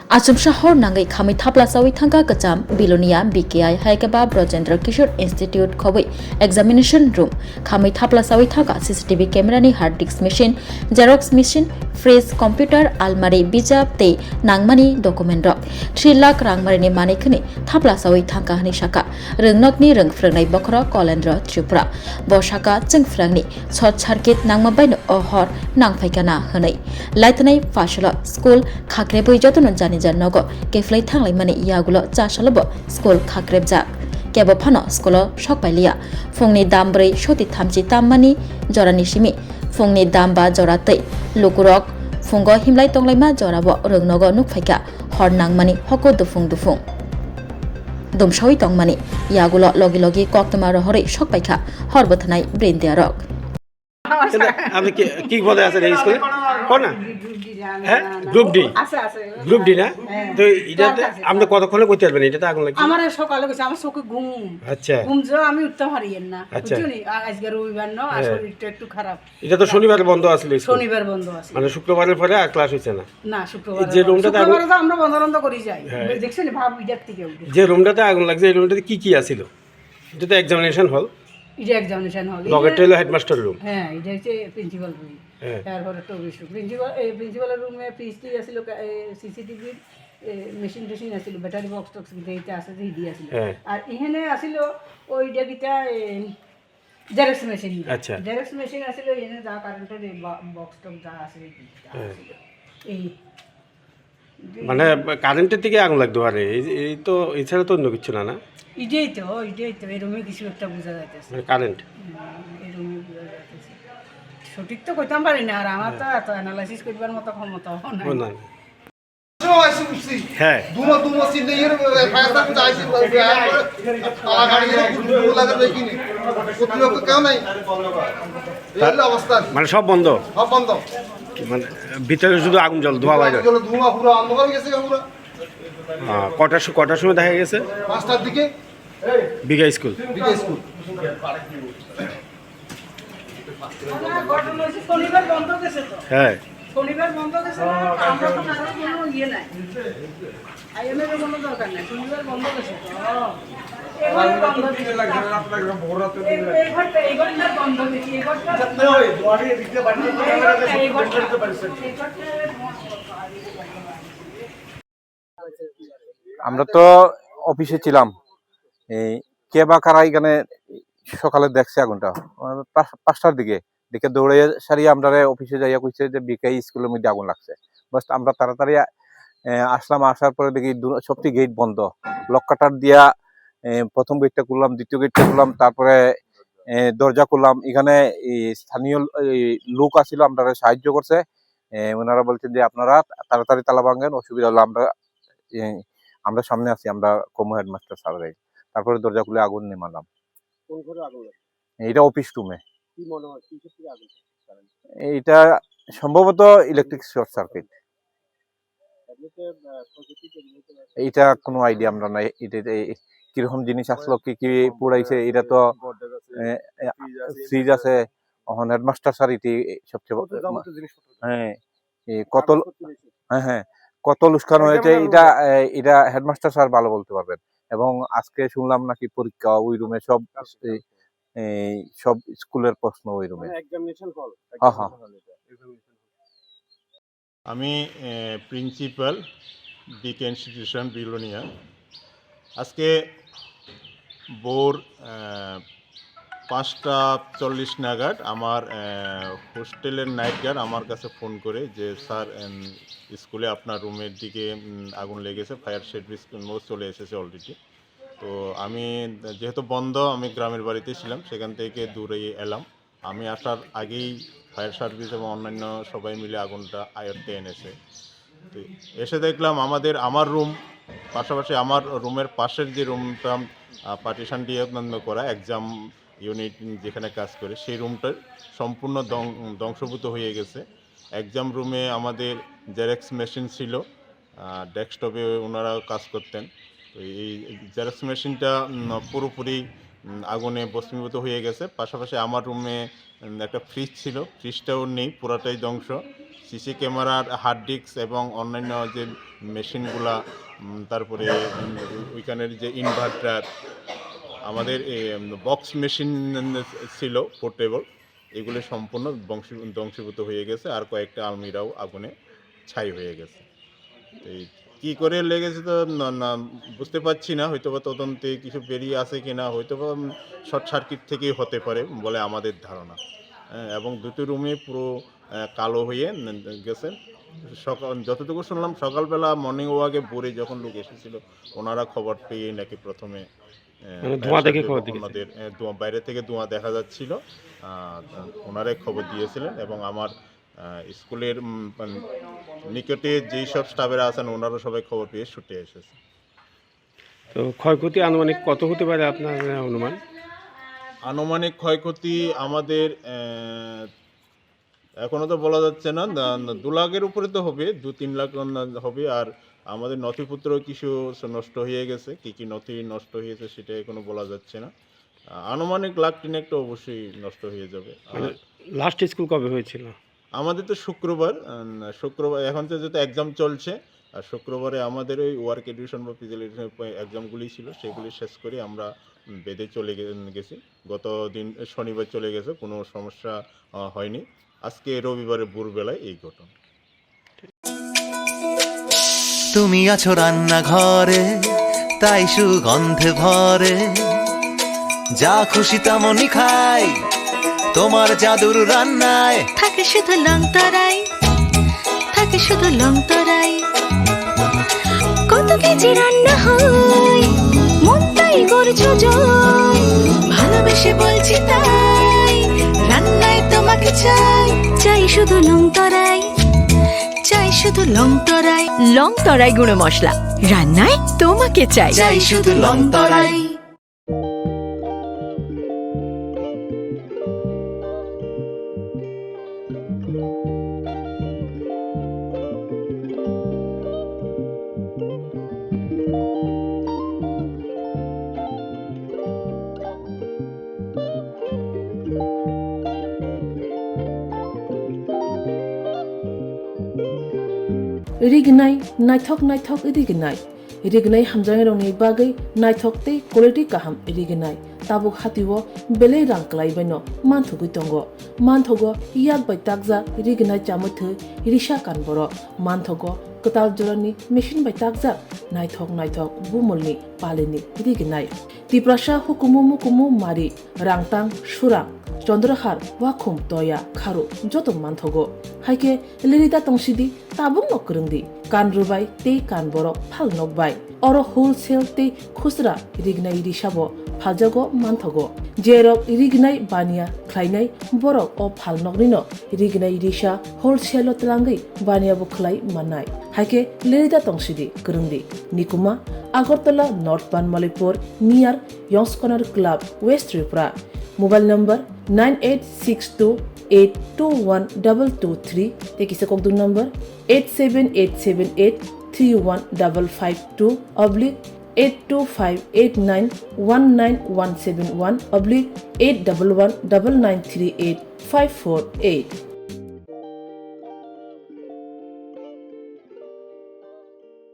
Achum Shahor Nangai Khami Thapla Sawi Thanga Kacham Bilonia BKI Haikaba Brojendra Kishore Institute Khowai Examination Room Khami Thapla Sawi Thanga CCTV camera ni hard disk machine Xerox machine freeze computer almari bijab te nangmani document rok 3 lakh rangmari ni manikni Thapla Sawi Thanga hani shaka Röngnok ni röngfröngnai bokra Kolendra Tripura Bo shaka chengfrangni short circuit nangmabai no ohor nangphaikana honai Laitnai Fashala School Khakrebui jotonon jani Nogo Geflay Tanglay Mani Yagulo Jashalabo School Khakrebjak Kebo Pano Skolo Shokbailia Fungni Dambre Shoti Tamchi Tammani Joranishimi Fungni Damba Jorate Lukurok Fungo Himlay Tonglayma Jorabo Rungnogo Nukfaika Hornang Mani Hoko Dufung Dumshawi Tongmani Yagulo Logi Logi Koktamaro Hori Shokbaika Horbotanai Brain Diarok আপনি কি পদে আছেন এই স্কুলে কোন না হ্যাঁ group D group D না তো এটাতে আপনি কতক্ষণে করতে পারবেন এটাতে আগুন লাগছে আমার সকালে গেছে আমার চোখে ঘুম আচ্ছা ঘুম যে আমি উঠতে পারিয়েন না বুঝছনি আজকে রবিবার না আর শরীরটা একটু খারাপ এটা তো শনিবার বন্ধ আছিল স্কুল শনিবার বন্ধ আছে মানে শুক্রবারের পরে আর ক্লাস হইছে না না শুক্রবার যে রুমটাতে আমরা বন্ধ করি যাই দেখছনি ভাব ইজার থেকে যে রুমটাতে আগুন লাগছে এই রুমটাতে কি আছিল এটা তো এক্সামিনেশন হল এটা এক্সামিনেশন হল লগেটা হলো হেডমাস্টার রুম হ্যাঁ এটা হচ্ছে প্রিন্সিপাল রুম তারপরে তো প্রিন্সিপালের রুমে পিএসটি আছিল সিসিটিভি মেশিন টেশিন আছিল ব্যাটারি বক্স টক্স গিটা আছে যে দি আছিল আর এখানে আছিল ওই ডেগিটা জেরক্স মেশিন আচ্ছা জেরক্স মেশিন আছিল এখানে যা কারেন্টের বক্স টক যা আছে এই মানে কারেন্টের থেকে আগুন লাগতে পারে এই তো এছাড়া তো অন্য কিছু না না এটাই তো এই রুমে কিছু একটা বোঝা যাইতেছে মানে কারেন্ট এই রুমে বোঝা যাইতেছে সঠিক তো কইতাম পারি না আর আমার তো এত অ্যানালাইসিস করবার মতো ক্ষমতা নাই হ্যাঁ মানে সব বন্ধ মানে ভিতরে শুধু আগুন জল ধোঁয়া বাইরে কটার সময় দেখা গেছে 5টার দিকে বিঘা স্কুল হ্যাঁ শনিবার বন্ধ গেছে আমরা তো কারো কোনো ইয়ে নাই আইএমএর কোনো দরকার নাই শনিবার বন্ধ গেছে তো এবারে বন্ধ দিতে লাগে রাত লাগে ভোর রাতে এই ঘরটা বন্ধ দিছি এই ঘরটা যত্ন হয় দুয়ারে দিতে বাড়ি এই ঘরটা করতে পারছেন আমরা তো অফিসে ছিলাম এই কে বা কারা এখানে সকালে দেখছে আগুনটা 5টার দিকে দেখে দৌড়ে সারিয়ে আমরা অফিসে যাইয়া কইছে যে বিকাই স্কুলের মধ্যে আগুন লাগছে বাস আমরা তাড়াতাড়ি আসলাম আসার পরে দেখি সবটি গেট বন্ধ লক কাটার দিয়া প্রথম গেটটা খুললাম দ্বিতীয় গেটটা খুললাম তারপরে দরজা খুললাম এখানে স্থানীয় লোক আসছিল আমরা সাহায্য করছে ওনারা বলছেন যে আপনারা তাড়াতাড়ি তালা ভাঙেন অসুবিধা হলো আমরা সামনে আছি আমরা কমু হেডমাস্টার স্যারের তারপরে দরজা খুলে আগুন নেমালাম এটা অফিস রুমে এটা সম্ভবত ইলেকট্রিক শর্ট সার্কিট এইটা কোনো আইডিয়া আমরা নাই এটা কিরকম জিনিস আসলো কি পুরাইছে এটা তো ফ্রিজ আছে হেডমাস্টার স্যার এটি সবচেয়ে হ্যাঁ কত লুস্কানো হয়েছে এটা হেডমাস্টার স্যার ভালো বলতে পারবেন এবং আজকে শুনলাম নাকি পরীক্ষা ওই রুমে সব স্কুলের প্রশ্ন ওই রুমে আমি প্রিন্সিপাল বিকে ইনস্টিটিউশন বিলোনিয়া আজকে ভোর 5:40 নাগাদ আমার হোস্টেলের নাইট গার্ড আমার কাছে ফোন করে যে স্যার স্কুলে আপনার রুমের দিকে আগুন লেগেছে ফায়ার সার্ভিস চলে এসেছে অলরেডি তো আমি যেহেতু বন্ধ আমি গ্রামের বাড়িতে ছিলাম সেখান থেকে দূরে এলাম আমি আসার আগেই ফায়ার সার্ভিস এবং অন্যান্য সবাই মিলে আগুনটা আয়ত্তে এনেছে তো এসে দেখলাম আমার রুম পাশাপাশি আমার রুমের পাশের যে রুমটা পার্টিশন দিয়ে করা এক্সাম ইউনিট যেখানে কাজ করে সেই রুমটার সম্পূর্ণ ধ্বংসভূত হয়ে গেছে এক্সাম রুমে আমাদের জেরক্স মেশিন ছিল ডেস্কটপে ওনারা কাজ করতেন তো এই জেরক্স মেশিনটা পুরোপুরি আগুনে ভস্মীভূত হয়ে গেছে পাশাপাশি আমার রুমে একটা ফ্রিজ ছিল, ফ্রিজটাও নেই, পুরাটাই ধ্বংস। সিসি ক্যামেরার হার্ড ডিস্ক এবং অন্যান্য যে মেশিনগুলা, তারপরে ওইখানের যে ইনভার্টার, আমাদের বক্স মেশিন ছিল পোর্টেবল, এগুলো সম্পূর্ণ ধ্বংসীভূত হয়ে গেছে। আর কয়েকটা আলমিরাও আগুনে ছাই হয়ে গেছে। এই কী করে লেগেছে তো না বুঝতে পারছি না, হয়তো বা তদন্তে কিছু বেরিয়ে আসে কি না, হয়তো বা শর্ট সার্কিট থেকেই হতে পারে বলে আমাদের ধারণা। এবং দুটো রুমে পুরো কালো হয়ে গেছে। সকাল যতটুকু শুনলাম, সকালবেলা মর্নিং ওয়াকে ভোরে যখন লোক এসেছিল, ওনারা খবর পেয়ে নাকি প্রথমে ধোঁয়া দেখে খবর দিয়েছে। ওনাদের বাইরে থেকে ধোঁয়া দেখা যাচ্ছিল, ওনারাই খবর দিয়েছিলেন। এবং আমার স্কুলের নিকটে যেই সব স্টাফেরা আছেন, ওনারা সবাই খবর পেয়ে ছুটে এসেছে। তো ক্ষয়ক্ষতি আনুমানিক কত হতে পারে আপনার অনুমান? আনুমানিক ক্ষয়ক্ষতি আমাদের এখনো তো বলা যাচ্ছে না, 2 লাখের উপরে তো হবে, 2-3 লাখ হবে। আর আমাদের নথিপত্র কিছু নষ্ট হয়ে গেছে, কি নথি নষ্ট হয়েছে সেটা এখনো বলা যাচ্ছে না। আনুমানিক লাখ 3 একটা অবশ্যই নষ্ট হয়ে যাবে। আর লাস্ট স্কুল কবে হয়েছিল? আমাদের তো শুক্রবার, এখন তো যেহেতু এক্সাম চলছে, আর শুক্রবারে আমাদের ওই ওয়ার্ক এডুকেশন বা ফিজিক্যাল এডুকেশন এক্সামগুলি ছিল, সেগুলি শেষ করে আমরা বেদে চলে গেছি। গত দিন শনিবার চলে গেছে, কোনো সমস্যা হয়নি। আজকে রবিবারে ভোরবেলায় এই ঘটনা। তুমি আছো রান্নাঘরে, তাই সুগন্ধে ভরে, যা খুশি তেমনই খাই, তোমার জাদুর রান্নায় থাকে শুধু লং তরাই, থাকে শুধু লং তরাই। কত কেজি রান্না হয়, মনটাই গড়ছো জয়, ভালোবেসে বলছি তাই, রান্নায় তোমাকে চাই, চাই শুধু লং তরাই, চাই শুধু লং তরাই। লং তরাই গুঁড়ো মশলা, রান্নায় তোমাকে চাই, চাই শুধু লং তরাই। रिगनाय नायथक नायथक रिगनाय रिगनाय हामजानाय रंनि बागै नायथकते क्वालिटी गाहाम रिगनाय ताबुक हातिव बेले रांक्लायबायनो मानथुगै दंग मानथगो याक बाय ताकजा रिगनाय चामथो रिसा कानबर मानथगो कताल जरानि मेशिन बाय ताकजा नायथक नायथक बुमलनि पालेनि रिगनाय तिप्रासा हुकुमु मुकुमु मारि रांतां सुरां चंद्रहार वाखुम तया खारु जतो मानथगो हाइके लिरिदा तंसिदि ताबुक नकरंदि कान रुबाय ते कान बरक फाल नकबाय अरो होलसेल ते खुसरा रिगनाय रिसाबो फालजागो मानथगो जेरक रिगनाय बानिया ख्लायनाय बरक अ फाल नकनिनो रिगनाय रिसा होलसेल तलांगै बानियाबो खलाय माननाय हाइके लिरिदा तंसिदि करंदि निकुमा Agartala north Banamalipur near Young's corner club west Tripura mobile number 9862821223 तेकिसे कोकदुन नंबर 87878831552 /82589191171 /8119938 548